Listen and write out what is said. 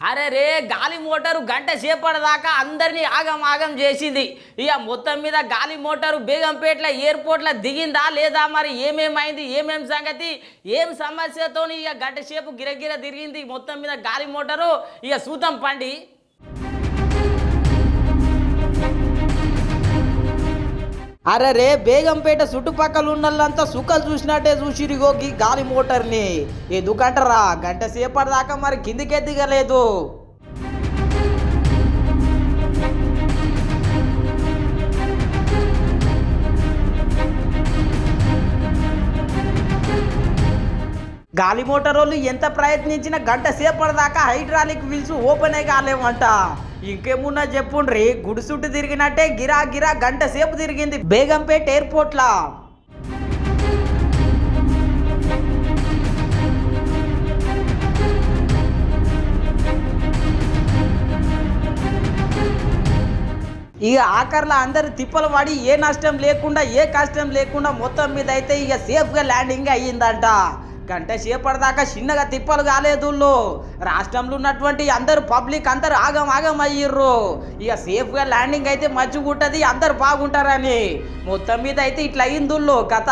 అరే రే గాలి మోటారు గంట సేపటిదాకా అందరినీ ఆగం ఆగం చేసింది. ఇక మొత్తం మీద గాలి మోటారు బేగంపేట్ల ఎయిర్పోర్ట్లో దిగిందా లేదా, మరి ఏమేమైంది, ఏమేం సంగతి, ఏం సమస్యతో ఇక గంట సేపు గిరగిర తిరిగింది మొత్తం మీద గాలి మోటారు, ఇక సూతం పండి. అరే రే బేగంపేట చుట్టుపక్కల ఉన్నోళ్ళంతా సుఖాలు చూసినట్టే చూసిరిగో ఈ గాలి మోటార్ని. ఎందుకంటారా గంట సేపటిదాకా మరి కిందికే దిగలేదు. గాలి మోటార్ వాళ్ళు ఎంత ప్రయత్నించినా గంట సేపటిదాకా హైడ్రాలిక్ వీల్స్ ఓపెనే కాలేవంట. ఇంకేమున్నా చెప్పుండ్రి, గుడిసుట్టు తిరిగినట్టే గిరా గిరా గంట సేపు తిరిగింది బేగంపేట ఎయిర్పోర్ట్లా. ఇక ఆఖర్లో అందరు తిప్పలు పడి ఏ నష్టం లేకుండా ఏ కష్టం లేకుండా మొత్తం మీద అయితే ఇక సేఫ్గా ల్యాండింగ్ అయ్యిందంట. గంట సేపటిదాకా చిన్నగా తిప్పలు కాలేదు. రాష్ట్రంలో ఉన్నటువంటి అందరు పబ్లిక్ అందరు ఆగం ఆగం అయ్యిర్రు. ఇక సేఫ్గా ల్యాండింగ్ అయితే మంచిగా ఉంటుంది, అందరు బాగుంటారని. మొత్తం మీద అయితే ఇట్లా అయ్యిందుల్లో కథ.